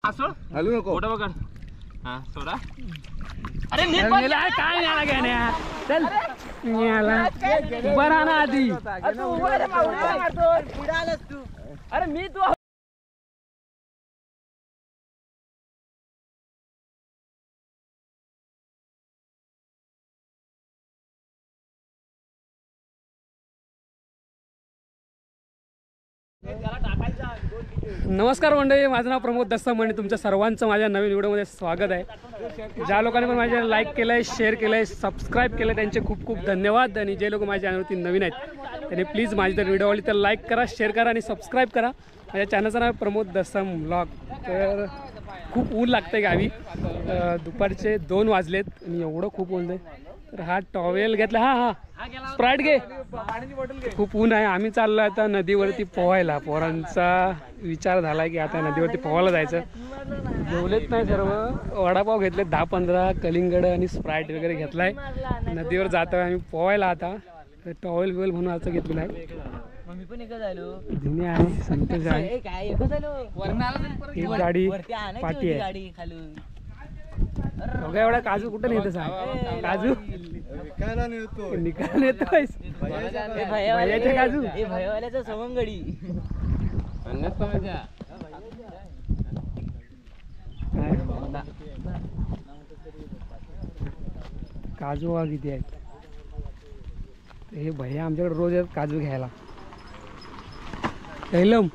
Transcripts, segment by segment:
हलू नको फोटो बघ हा सोडा अरे मेला काय न्याला घेण्या चल न्याला बरा ना आधी अरे मी तू नमस्कार मंडळी, माझं नाव प्रमोद दस्ताम आणि तुमच्या सर्वांचं माझ्या नवीन व्हिडिओमध्ये स्वागत आहे. ज्या लोकांनी पण माझ्या लाईक केलं आहे, शेअर केलं आहे, सबस्क्राईब केलं त्यांचे खूप खूप धन्यवाद. आणि जे लोक माझ्या चॅनलवरती नवीन आहेत त्यांनी प्लीज माझी तर व्हिडिओ आवडली तर लाईक करा, शेअर करा आणि सबस्क्राईब करा. माझ्या चॅनलचं नाव प्रमोद दस्ताम व्लॉग. तर खूप ऊन लागतं आहे गावी, दुपारचे 2 वाजलेत आणि एवढं खूप ऊन आहे. तर हा टॉवेल घेतला, हा स्प्राईट घे, खूप ऊन आहे. आम्ही चाललो आता नदीवरती पोहायला. पोरांचा विचार झाला की आता नदीवरती पोहायला जायचं. जेवलेत नाही सर्व, वडापाव घेतले 10-15, कलिंगड आणि स्प्राईट वगैरे घेतलाय. नदीवर जातो आम्ही पोहायला. आता टॉवेल बिवेल म्हणून असं घेतलेलं आहे. धुनी आहे, संतोष आहे, एक गाडी पाठी आहे. बघा एवढा काजू कुठं नेत सांग, काजू निकाल येतोय भैयाचे काजू भैयावाल्याचा सवंगडी काजू हा किती आहेत. हे भैया आमच्याकडे रोज येतात काजू घ्यायला. कैलम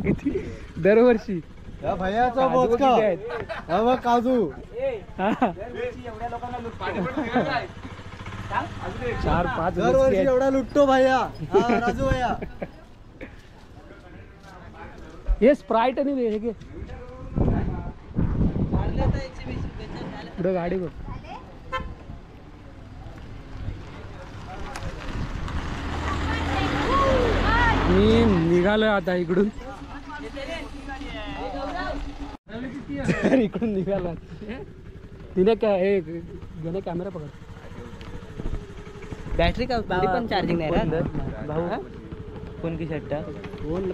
किती दरवर्षी भैयाचा बोचका काजू 4-5 दरवर्षी एवढा लुटतो भैया. राजू भैया हे स्प्राईट आणि हे घे पुढे गाडी बघ. मी निघालोय आता इकडून, इकडून निघाला. तिने काय गेले कॅमेरा पकड. बॅटरी का पण चार्जिंग नाही रा भाऊ. फोन की शर्ट फोन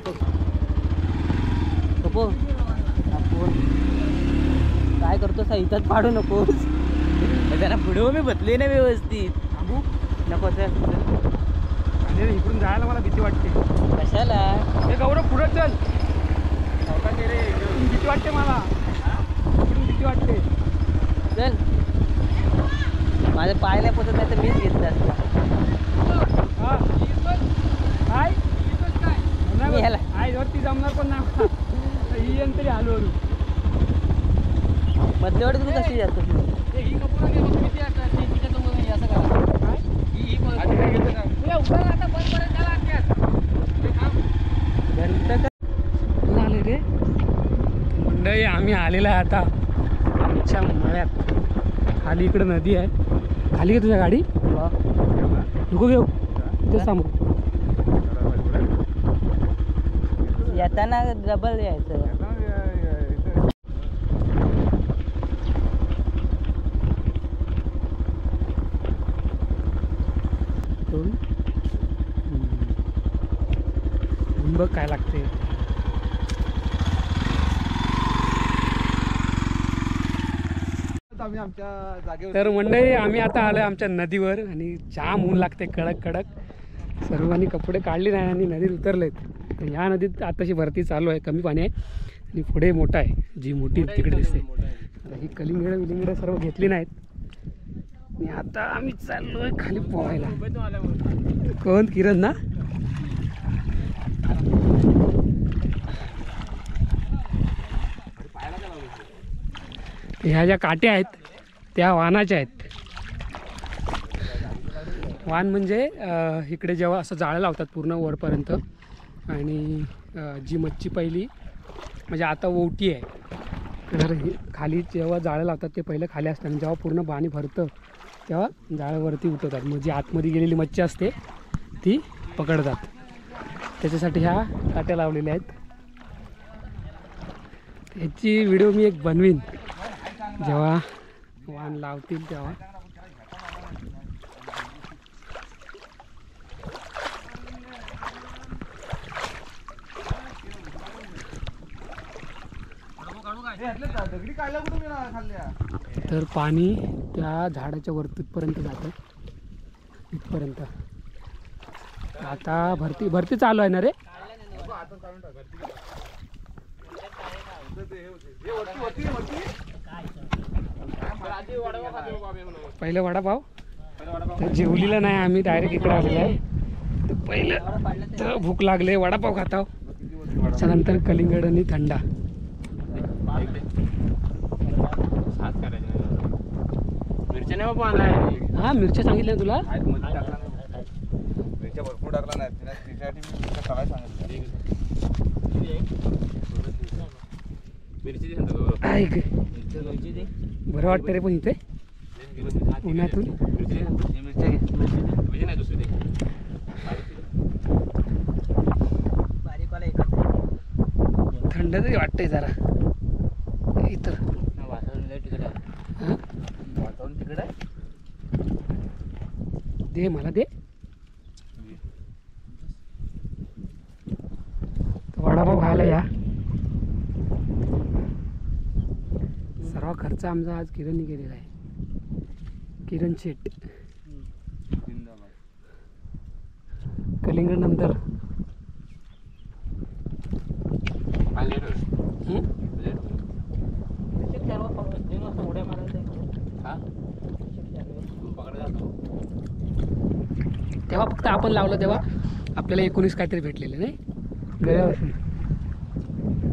कपो काय करतो इथंच पाडू नकोस. जरा व्हिडिओ मी बदले ना व्यवस्थित. नको सर, इकडून जायला मला भीती वाटते. कशाला हे गौरव पुढे चल. भीती वाटते मला, भीती वाटते. चल, माझं पायला पोचत नाही तर मीच घेतलं असतं. वरती जमणार पण नाही ही तरी आलो. मधल्यावर तू कशी जातो. आले रे मंडळी, आम्ही आलेला आहे आता आमच्या मळ्यात. खाली इकडे नदी आहे. खाली घे तुझ्या गाडी, नको घेऊ ते सांगू. येताना डबल यायचं. बघ काय लागते. तर मंडळी आम्ही आता आलोय आमच्या नदीवर आणि जाम ऊन लागते कडक कडक. सर्वांनी कपडे काढले नाही आणि नदीत उतरलेत. तर ह्या नदीत आताशी भरती चालू आहे, कमी पाणी आहे आणि पुढे मोठा आहे, जी मोठी तिकडे दिसते. आता ही कलिंगड सर्व घेतली नाहीत आणि आता आम्ही चाललो आहे खाली पोहायला. कोण किरण ना, ह्या ज्या काट्या आहेत त्या वाहनाच्या आहेत. वाहन म्हणजे इकडे जेव्हा असं जाळं लावतात पूर्ण वरपर्यंत आणि जी मच्छी पहिली म्हणजे आता ओवटी आहे, तर खाली जेव्हा जाळं लावतात ते पहिलं खाली असतं आणि जेव्हा पूर्ण पाणी भरतं तेव्हा जाळ्यावरती उठवतात. मग जी आतमध्ये गेलेली मच्छी असते ती पकडतात. त्याच्यासाठी ह्या काट्या लावलेल्या आहेत. ह्याची व्हिडिओ मी एक बनवीन जेव्हा वाहन लावतील तेव्हा. दगडी काढल्या कुठून खाल्ल्या. तर पाणी त्या झाडाच्या वरतीपर्यंत जातं इथपर्यंत. आता भरती चालू आहे ना रे. पहिलं वडापाव तर जेवलीला नाही आम्ही, डायरेक्ट इकडे आलेलो आहे. तर पहिलं तर भूक लागले, वडापाव खाताव. त्याच्यानंतर कलिंगड आणि थंडा. मिरच्या नाही बाबा आणलाय. हा मिरच्या सांगितल्या ना तुला. मिरच्या भरपूर टाकला नाही त्याच्यासाठी मी मिरच्या करायला सांगितलं. मिरची दे. ऐक बरं वाटतं रे पण इथे उन्हातून. मिरची नाही दुसरी दे. थंड तरी वाटतंय जरा इथं. वातावरण तिकडे आहे. दे मला दे. वडापाव खायला या. सर्व खर्च आमचा आज किरणने केलेला आहे. किरण शेट. कलिंगड नंतर तेव्हा फक्त आपण लावलं तेव्हा आपल्याला 19 काहीतरी भेटलेले नाही गेल्या वर्षी.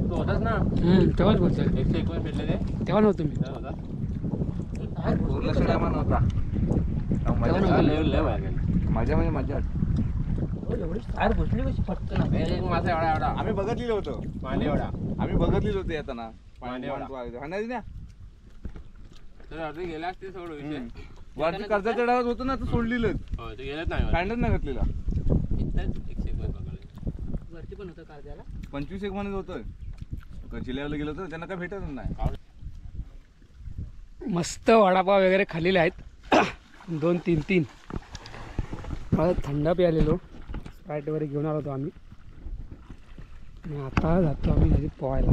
तू होताच ना. तेव्हाच बोलतोय. 119 भेटले ते. तेव्हा नव्हतं मी. होता नव्हता. तेव्हा नव्हतं मी. माझ्या म्हणजे माझ्या माझा एवढा एवढा आम्ही बघितलेलं होतं. पाणी एवढा. आम्ही बघितलेलं होतं येताना. पाणी एवढा. हाणायची ना तर अर्धी गेला असते सोड विषय. वरती कर्जाच्या डावात होतं ना तर सोडलेलं. हो ते गेलंच नाही. कांडच नाही घातलेला. इथंच 119 पकडले. वरती पण होतं कार्याला. 25 एक म्हणत होतं. जिल्ह्याला गेलं तर त्यांना काय भेटत नाही. मस्त वडापाव वगैरे खाल्लेले आहेत. 2-3 थंड प्यालेलो. स्प्राईट वगैरे घेऊन आलो होतो आम्ही. आणि आता जातो आम्ही नदीत पोहायला.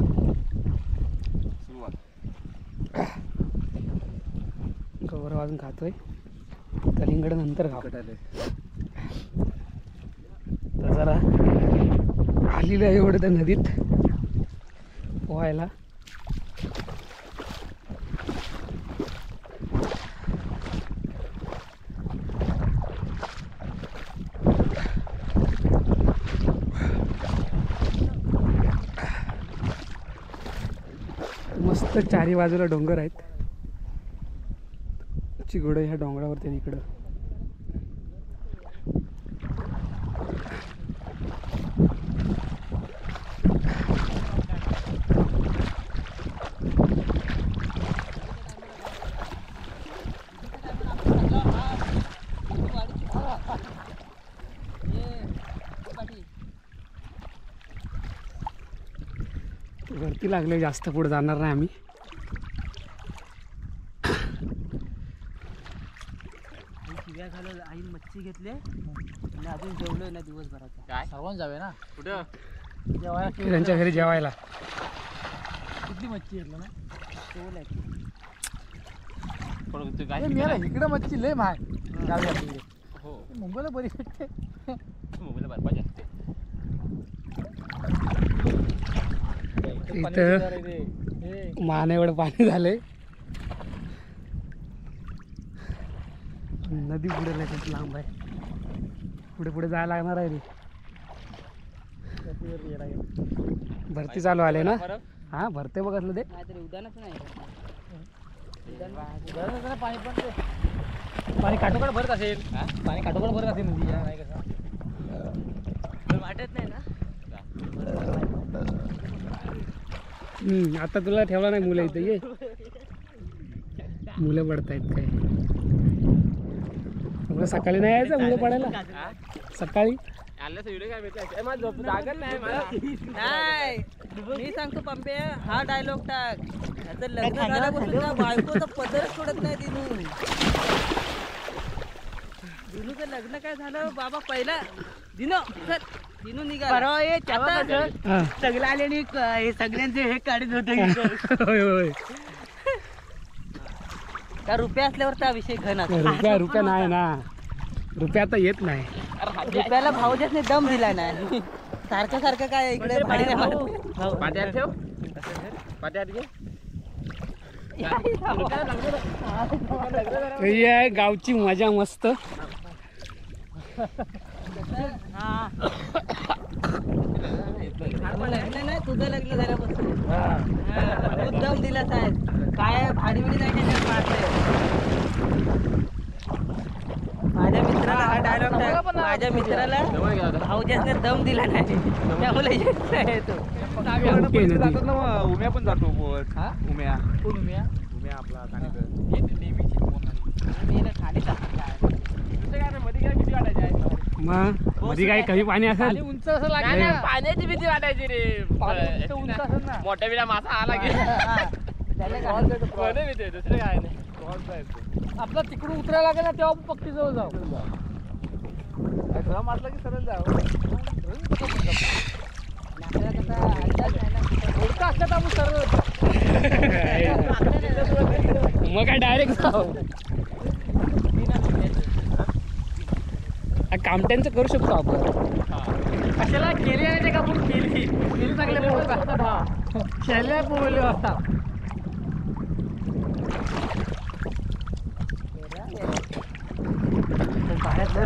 सुरुवात गवर वाजून खातोय. कलिंगड नंतर खाऊ. तर जरा आलेलं आहे एवढं त्या नदीत पोहायला. मस्त चारी बाजूला डोंगर आहेत. चिगोडं ह्या डोंगरावरती आहे इकडं. वरती लागले, जास्त पुढे जाणार नाही आम्ही. शिव्या झालं. आई मच्छी घेतले आणि अजून जेवलोय ना दिवसभराचा. काय? सर्वांना जाऊया ना कुठं? जेवायला. त्यांच्या घरी जेवायला. किती मच्छी घेतलं ना तेवढं आहे. पण तू काय इकडे मच्छी लय महाग. जाऊया तिकडे. हो मुंबईला बरी भेटते. मोबाईल बरबाद असते. इथं मान एवढं पाणी झालंय. नदी पुढे नाही खूप लांब आहे. पुढे पुढे जायला लागणार आहे रे. भरती चालू आले ना. हा भरते बघितलं ते. नाहीतरी उद्यानच नाही. पाणी काठोकाठ भरत असेल. पाणी काठोकाठ भरत असेल नदी. नाही कसं वाटत नाही ना. आता तुला ठेवला नाही. मुलं इथं ये. मुलं पडतायत काय. मला सकाळी नाही यायचं मुलं पडायला. सकाळी आल्याचा व्हिडिओ काय भेटला. माझं जागा नाही मला. नाही मी सांगतो पंपे, हा डायलॉग टाक. आता लग्न झाल्यापासून ना बायकोचा पदरच सोडत नाही दिनूचं लग्न काय झालं बाबा. पहिला दिनू निघाला परवा ये हा. सगळं आले आणि हे सगळ्यांचे हे काढत होते होय होय का रुपये असल्यावर त्या विषय घन असतो. रुपया नाही ना रुपया आता येत नाही रुपयाला भाव देत नाही दम दिला नाही सारखं काय इकडे भाडी नाही मारत. पाट्यात ठेव पाट्यात घे ही आहे गावची मजा मस्त लग्न नाही तुझं लग्न झाल्यापासून तू दम दिला साहेब काय भाडी बिडी नाही त्याच्यात मारतंय. माझ्या मित्राला हा डायलॉग माझ्या मित्राला भाऊजासने दम दिला नाही त्यामुळे येत नाही तो. ओके नदी जातात ना मग, उम्या पण जातो पोहत. उम्या कोण उम्या? उम्या आपला कानीकर. खाली मग मध्ये काही कमी पाणी असेल उंच असं लागेल पाण्याची भीती वाटायची रे उंच असेल ना मोठ्या बिला मासा आला की दुसरं काय नाही आपला तिकडून उतरायला लागेल ना तेव्हा पक्षी जवळ जाऊ मारला की सरळ जाऊ. मग काय डायरेक्ट जाऊ कामट्यांचं करू शकतो आपण कशाला केली आहे ते का पण केली चांगले शेल्या पोहले असतात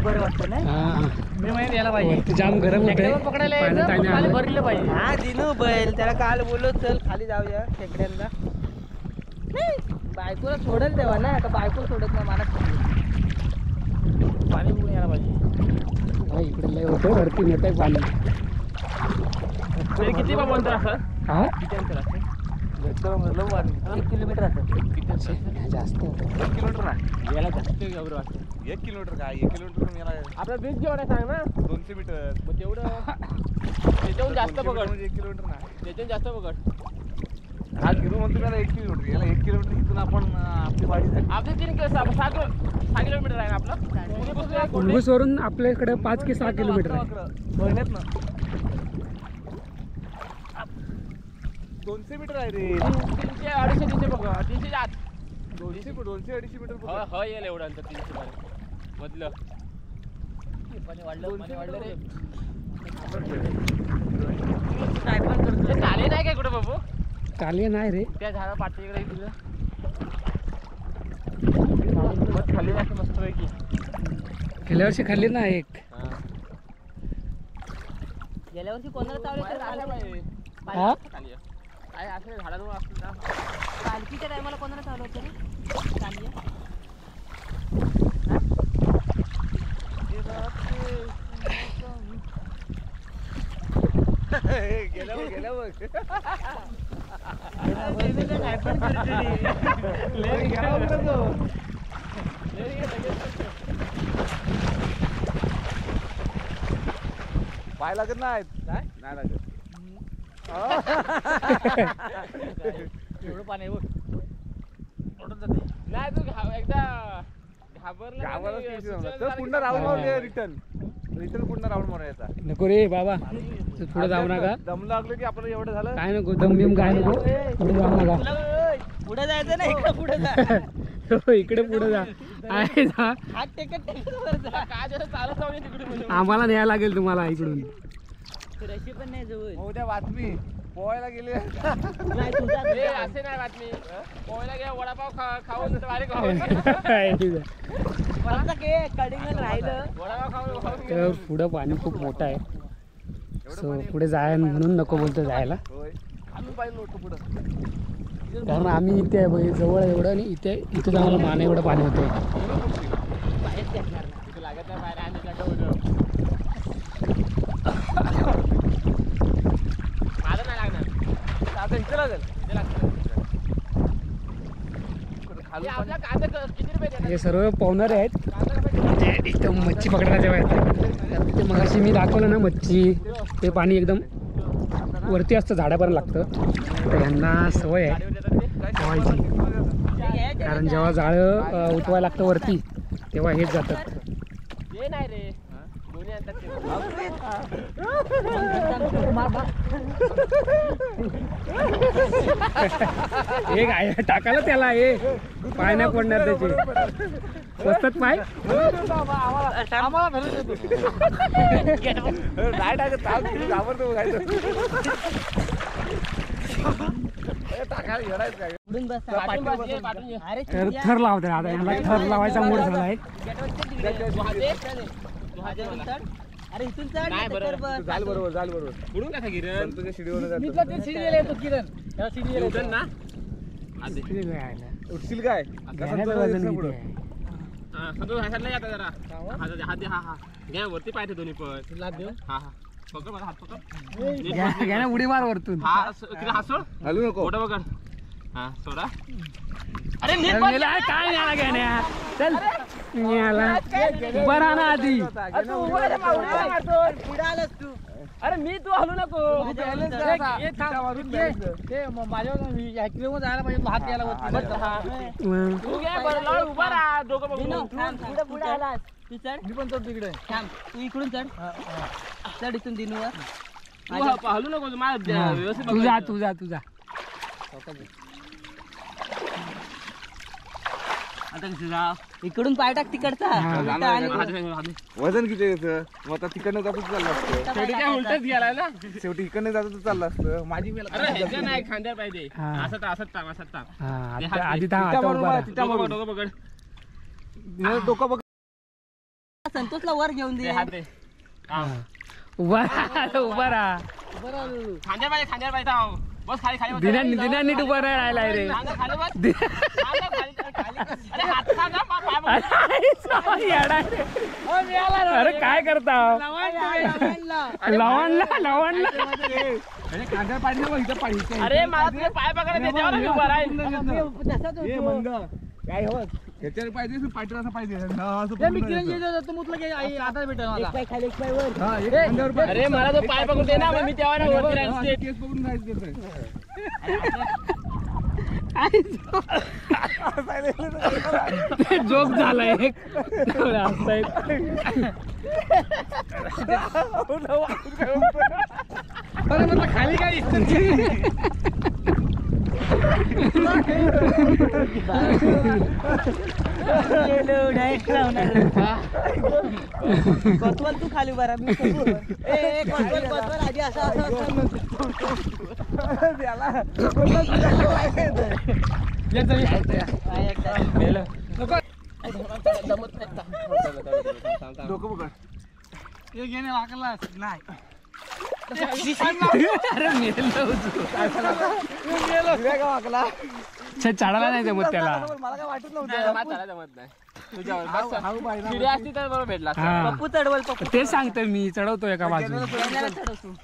बरं वाटतं ना मी माहिती यायला पाहिजे जाम गरम होते पकडायला भरलं पाहिजे हा दिनू बैल त्याला काल बोललो चल खाली जाऊया टेकड्यांना बायकोला सोडेल तेव्हा ना आता बायको सोडत नाही मला पाणी बघून यायला पाहिजे इकडे लय होतं वरती नेत आहे पाणी किती बा बोलतो असं हा किती अंतर असते 1 किलोमीटर असं जास्त 1 किलोमीटर नाही. याला जास्त एवढं वाटतं 1 किलोमीटर काय 1 किलोमीटर मला आपला बीच जेवढा आहे सांग ना 200 मीटर. मग तेवढं त्याच्याहून जास्त 200 पकड म्हणजे 1 किलोमीटर नाही. त्याच्याहून जास्त पकड हा किलो म्हणतो त्याला 1 किलोमीटर. याला 1 किलोमीटर इथून आपण आपली वाडी झाली. आपले 6 किलोमीटर आहे ना आपलं कुंडूस वरून आपल्याकडे 5 की 6 किलोमीटर आहे महिन्यात ना 200 मीटर आहे रे. 300-250 पकड 300 आत 200-250 मीटर पकड. ह येईल एवढं अंतर 300 मधलं पाणी वाढलं रे काय पण करतो ते काले नाही काय कुठं बाबू काले नाही रे त्या झाडा पाठीकडे तुझं खाली असं मस्त पैकी गेल्या वर्षी खाल्ली ना एक गेल्या वर्षी कोणाला चावले तर हा खाली काय असं झाडाजवळ असतील ना पालखीच्या टायमाला कोणाला चावलं होतं रे चांगली गेल्या बघ पाय लागत नाहीत नाही लागत. एवढं पाणी बघ ओढून जाते नाही तू एकदा घाबरला पुन्हा राऊंड मारून रिटर्न पुन्हा राऊंड मारायचा. नको रे बाबा पुढे जाऊ नका दम लागलो की आपल्याला एवढं झालं काय नको दम बिम काय नको पुढे जाऊ नका पुढे जायचं ना इकडे पुढे जा हो, इकडे पुढे जा आहे जा हात टेकत वर जा काय जरा चालत जाऊ तिकडे आम्हाला न्यायला लागेल तुम्हाला इकडून रशी पण नाही जवळ उद्या बातमी पोहायला गेले. नाही तुझा असे नाही बातमी पोहायला गेला वडापाव खाऊन बारीक मला के कडिंगल राहिलं वडापाव खाऊन तर पुढं पाणी खूप मोठं आहे सो पुढे जाय म्हणून नको बोलतो जायला होय अजून पाहिजे होतं पुढं. कारण आम्ही इथे आहे बघ, जवळ एवढं आणि इथे आम्हाला मान एवढं पाणी होतं बाहेर टेकणार नाही तिथे लागत नाही बाहेर आणि टाका होतं माझं नाही लागणार आता इथे लागेल. इथे लागतं आपला कांदा किती रुपये देणार? हे सर्व पाहुणारे आहेत कांदा कसं म्हणजे इथं मच्छी पकडायला जेव्हा येतात ते मगाशी मी दाखवलं ना मच्छी ते पाणी एकदम वरती असतं झाडापर्यंत लागतं तर यांना सवय आहे पोहायची कारण जेव्हा जाळं उठवायला लागतं वरती तेव्हा हेच जातात ते नाही रे दोन्ही आणतात ते एक आहे टाकायला त्याला हे पाय नाही पडणार त्याचे बसतात पाय नाही टाकत घाबरतो टाकायला घेणारच काय उडून बस. अरे थर लावते आता याला थर लावायचा मूड झाला आहे अरे इथून चढ नाही तर बस. झाल बरोबर झाल बरोबर पुढून कसा किरण तुझ्या शिडीवर मी तुला ते शिडीला येतो किरण त्या शिडीला येतो ना उठशील काय वरती पाहिजे दोन्ही पण लाद देऊ हा हा पकड माझा हात पकड घ्या ना उडी मार वरतून हा किती हात सोड हलू नको फोटो पकड हा सोडा अरे काय न्याला घेण्या चल न्याला उभा राहा ना आधी पुढे आलास तू. अरे मी तू हलू नको जायला पाहिजे हात द्यायला तू घे बरं लाव, उभा राहा दोघं बघून विनू, थांब, थांब. पुढे आलास तू चढ. मी पण चढतो तिकडे थांब तू इकडून चढ. चढ इथून दिनूवर. तू हलू नको माझ्या व्यवस्थित तुझा तुझा तुझा आता कसं जा इकडून पाय टाक तिकडचा. हा. उलटा आणि वजन किती येतं मग आता तिकडनं जातो चाललं असतं शेवटी काय उलटच गेला ना शेवटी इकडनं जातो तर चाललं असतं माझी अरे ह्याचं नाही खांद्या पाहिजे हा. असं ताम असं ताम हा ते आता हात आधी दे. आता तिच्या उभा राहा. तिच्या डोकं मारून. पकड, डोकं पकड डोकं बघ संतोषला वर घेऊन ते दे. हात दे हा. उभा राहा उभा राहा खांद्या पाहिजे थांब. बस खाली खाली बस. दिना नीट उभा राहायला रे खांदा खाली बस. खांदा खाली अरे हात खांदा पाय पकड. येडा रे. अरे काय करता लवणला कांदा पाहिजे मग इथं पाहिजे अरे मला तुझे पाय पकडा त्याच्यावर मी उभा राहील. हे मंद काय हो ह्याच्यावर पाहिजे पायटर असं पाहिजे असं मी किरण येतो म्हटलं की आई आता भेटेल मला पाय खाली एक पाय वर. हा, एक खांद्यावर पाय. अरे मला तो पाय पकडून दे ना मग मी तेव्हा ना वरती राहील हा, straight. केस पकडून जायचं तिथं. जोक झाला एक अरे म्हटलं खाली काय गेलो, direct लावणार. कोतवाल तू खाली उभा राहा, मी कोतवाल. कोतवाल आधी असं पाय एकदा. डोकं पकड हे घेणे वाकला नाही अरे चढायला नाही जमत त्याला मला काय वाटत नव्हतं मला जमत नाही तुझ्यावर बस. शिडी असती तर बरोबर भेटला असता. हा पप्पू चढवल पप्पू. तेच सांगतोय मी चढवतो एका बाजूला गेल्याला चढवतो.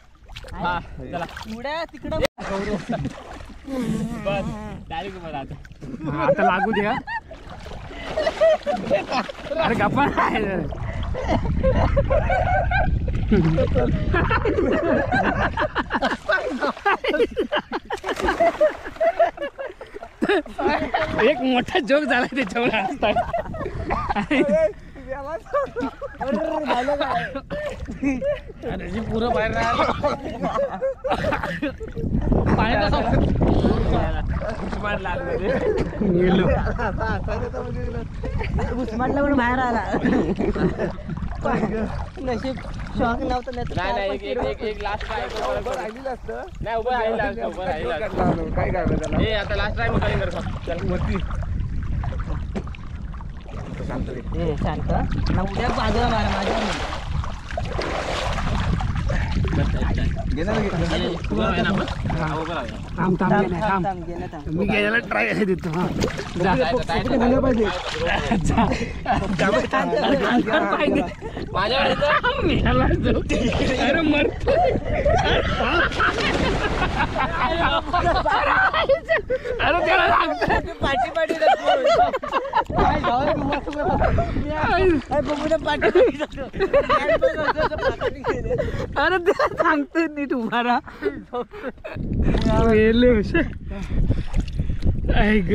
हा चला उड्या तिकडं बस डायरेक्ट उभा राहतो. हा, आता लागू द्या अरे गप्पा एक मोठा जोक झाला त्याच्यामुळे हसताय. अरे जी पुरं बाहेर राहिलं पाण्यात गेलो. उस्मानला पण बाहेर आला. नशीब शॉक नव्हतं एक लास्ट ट्राय राहिलेलं असतं नाही उभं राहिला उभं राहिला. काय काढलं त्याला ए आता लास्ट ट्राय मग करेन कर चल वरती शांत ना उड्या बाजूला मारा माझ्या. उभं राहा ना आपण. हा, उभं राहा. थांब थांब घे ना, थांब थांब, गेलं थांब. मी घ्यायला ट्राय देतो हा जा. माझ्याकडे तर मेला जो. अरे मरतो अरे त्याला लागतं. पाठी पाठी अरे त्याला सांगतोय नीट उभा राहा. मेले हुशार. ऐक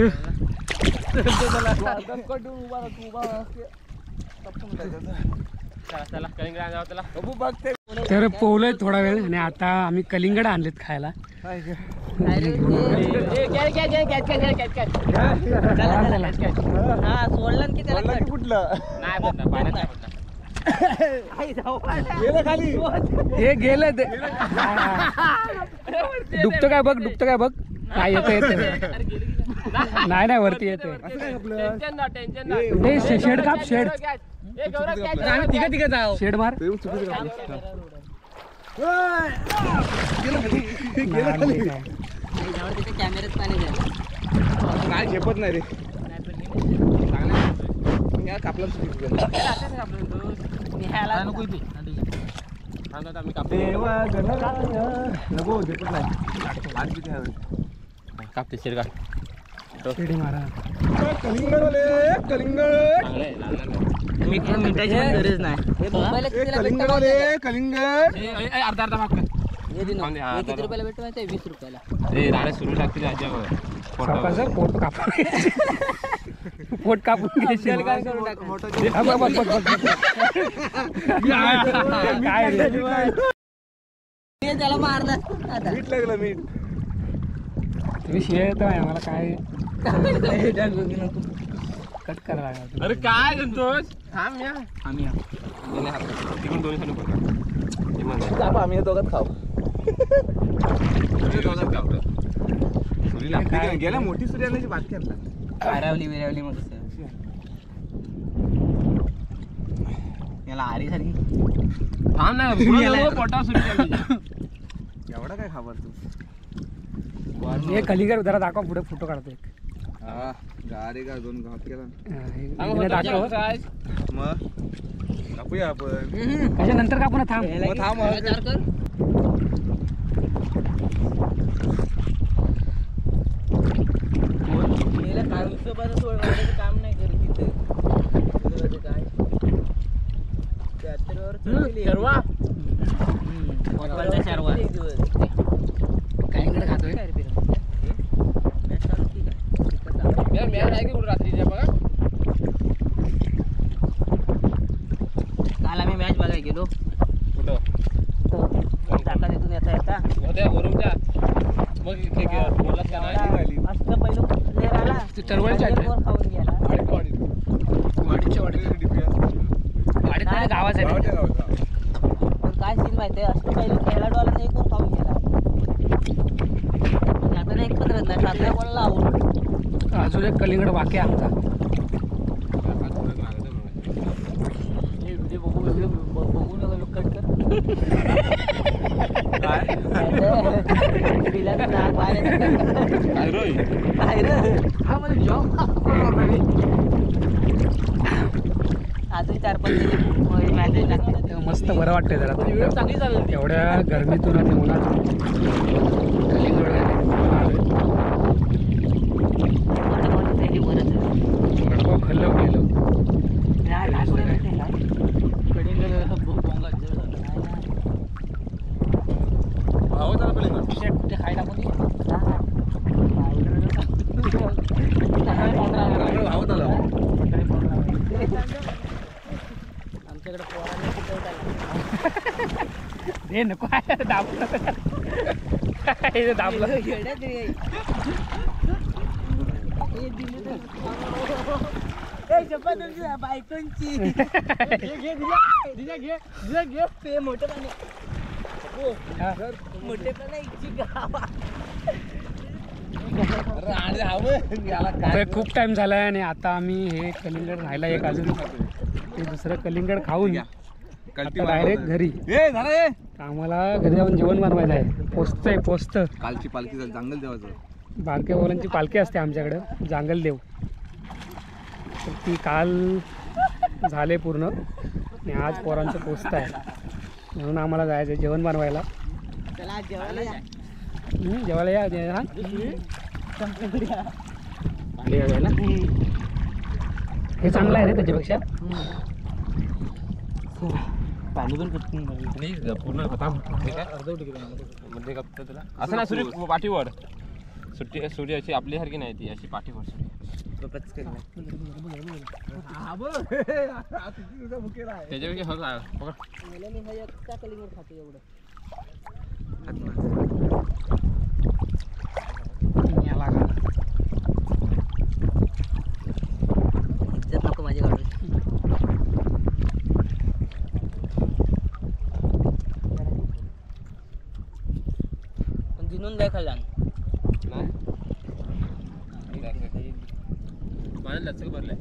चला कलिंगड जाऊ त्याला बघू बघते तर पोहलोय थोडा वेळ आणि आता आम्ही कलिंगड आणलेत खायला. हा सोडलं की त्याला कट. कुठलं नाही पडणार पाण्यात नाही पडणार. गेलं खाली हे गेलं ते डुबतं काय बघ डुबतं काय बघ. काय येतं नाही वरती येते. टेन्शन ना टेन्शन ना. ते शेड काप शेड ए गौरव catch. आम्ही तिघं जाऊ. शेड मार. ते चुकीचं कापलं. तिथे कॅमेऱ्यात पाणी द्या. काय झेपत नाही रे या कापला चुकीचं नको इथे. आम्ही कापते देवा नको झेपत नाही आज किती हवे कापते शिरगा चांगलं शेडी मारा. कलिंगड कलिंगड आहे लागणार नाही. मिठाची पण गरज नाही. हे मुंबईला कितीला भेटतं माहिती आहे का? कलिंगड अर्धा अर्धा भाग कर. हे दे ना. खाऊन दे, हा, हे किती अर्धा. रुपयाला भेटतं माहिती आहे? 20 रुपयाला. अरे राणे सुरू टाकतील राज्या सावकाश पोट कापून पोट कापून घेशील. हा, बघ, बघ, बघ, बघ, बघ. काय रे हे त्याला मारलं आता. मीठ लागलं मीठ तुम्ही शिवाय येतो आहे आम्हाला काय कट करायला लागला. अरे काय संतोष थांब या आम्ही तिकडून दोन्ही खाली पडणार कापा आम्ही दोघात खाऊ सुरी लागते का? गेल्या मोठी सुरी आणायची बात करला आरावली बिरावली मग याला आरी सारखी थांब नाही पोटा सुरू एवढा काय खाबर तू हे कलिंगड जरा दाखवा पुढे फोटो काढतो एक. हा गारे का दोन घात केला हे दाखव. मग कापूया आपण त्याच्यानंतर का पुन्हा थांब. मग थांब विचार कर. गेल्या काय हिशोबानं सोडवायचं काम नाही करत तिथे. काय 73 वर सर्वा कलिंगड खातोय. मॅच आहे की कुठं रात्रीच्या बघा काल आम्ही मॅच बघायला गेलो. कुठं टाका तिथून येता होत्या वरूनच्या मग बोललाच का नाही असं पहिलं player आला. ते चरवळीच्या आहेत. वर खाऊन गेला. वाडीच्या वाडीत नाही, गावाच आहे. पण काय सीन माहिती आहे, असं पहिलं खेळाडू आला एक वर खाऊन गेला. आणि आता एक पण रन नाही. 7 बॉलला आऊट. अजून एक कलिंगड बाकी आहे आमचा. बघू नका कट कर. बिलाचं नाक बाहेर येतं. काय रोय काय रे? अजून 4-5 मॅचेस टाकले. मस्त बरं वाटतंय जरा चांगली चालेल एवढ्या गरमीतून आणि उन्हात कलिंगड गडगाव खल्लं गेलं. भाऊ त्याला कलिंगड कुठे खायला भाऊ त्याला आमच्याकडे पोरांना हे नको आहे दाबलं हे दाबलं. बायकोंची मोठेपणा इच्छी गावा. तर खूप टाइम झाला आहे आणि आता आम्ही हे कलिंगड राहिला एक अजून ते दुसरं कलिंगड खाऊन आता डायरेक्ट घरी. आम्हाला घरी जाऊन जेवण बनवायचं आहे. पोचतंय पोचतं. कालची पालखी झाली जांगल देवाचं बारक्या बोलांची पालखी असते आमच्याकडं जांगलदेव. तर ती काल झाले पूर्ण आणि आज पोरांचं पोचतं आहे म्हणून आम्हाला जायचं आहे जेवण बनवायला. चला जेवायला या. जेवायला या हा पाणी घालायला हे चांगलं आहे रे त्याच्यापेक्षा. पाणी पण कुठून पूर्ण मध्ये कापतं तुला असं नाही सुरी पाठीवर सुट्टी सुरी अशी आपल्यासारखी नाही ती अशी पाठीवर सुरी पच केला त्याच्यापेक्षा हो का बघा. मला मी हा एकटा कलिंगड खातो एवढं इज्जत नको माझी काढून पण जिनून काय खाल्ला माझं लचक भरलंय.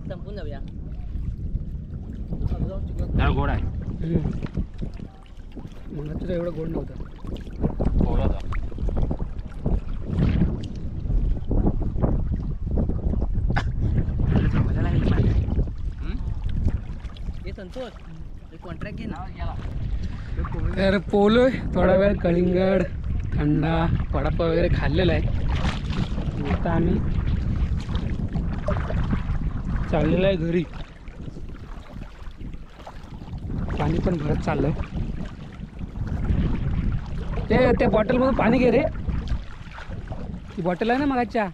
संपून जाऊया त्याला गोड आहे. मला तुझं एवढं गोड नव्हतं. गोड होता. हे संतोष कॉन्ट्रॅक्ट घे ना तर पोलोय थोडा वेळ कलिंगड थंडा वडापाव वगैरे खाल्लेला आहे. आता आम्ही चाललेलं आहे घरी. पाणी पण भरत चाललंय. ते त्या बॉटलमधून पाणी घे रे. ती बॉटल आहे ना मगाच्या.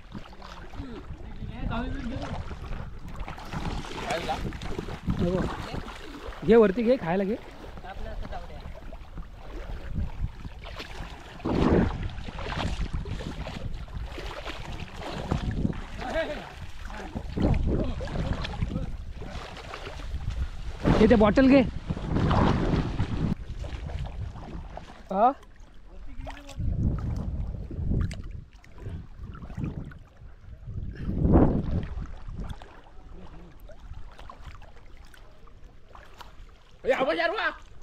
नको. घे वरती घे खायला घे. घे ते बॉटल घे. हा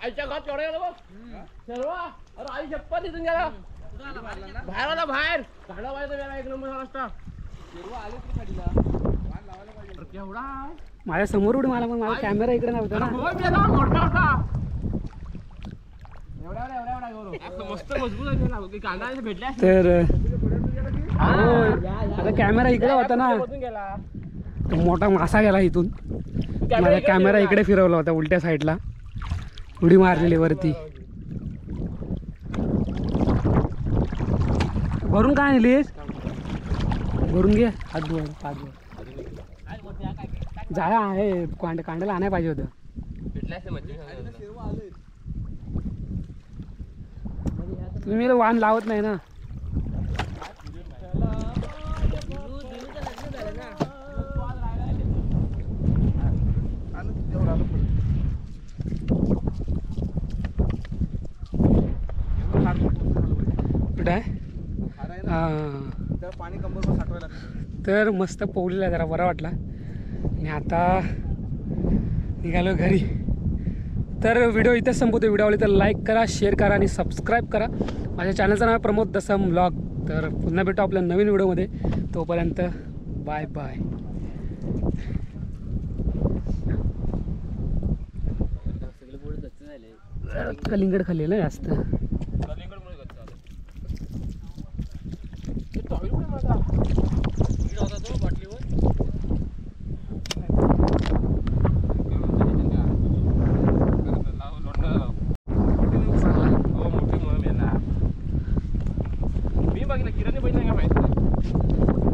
आईच्या घरात केवढा गेला बघ सर्व. अरे आई चप्पल तिथून गेला बाहेर आला बाहेर झाडा पाहिजे त्याला एक नंबर रस्ता केवढा माझ्या समोर उडी मला पण माझा कॅमेरा इकडे नव्हता ना. मस्त मजबूत आहे ना कांदा भेटला तर आता कॅमेरा इकडे होता ना. तो मोठा मासा गेला इथून. माझा कॅमेरा इकडे फिरवला होता उलट्या साईडला. उडी मारलेली वरती. भरून काय आणलीस. भरून घे हात धुवा 5 दिवस. जाळा आहे कांड्याला आणायला पाहिजे होतं. तुम्ही वाण लावत नाही ना. कुठं आहे. पाणी कंबर साठवायला लागतं. तर मस्त पोहलेला जरा बरा वाटला आणि आता निघालो घरी. तर व्हिडिओ इथेच संपवतो. व्हिडिओ आवडली तर लाईक करा, शेअर करा आणि सबस्क्राईब करा. माझ्या चॅनलचं नाव आहे प्रमोद दसम व्लॉग. तर पुन्हा भेटू आपल्या नवीन व्हिडिओमध्ये. तोपर्यंत बाय बाय. कलिंगड खाल्लेलं जास्त. मी बघितलं किराणे बघितलं का माहिती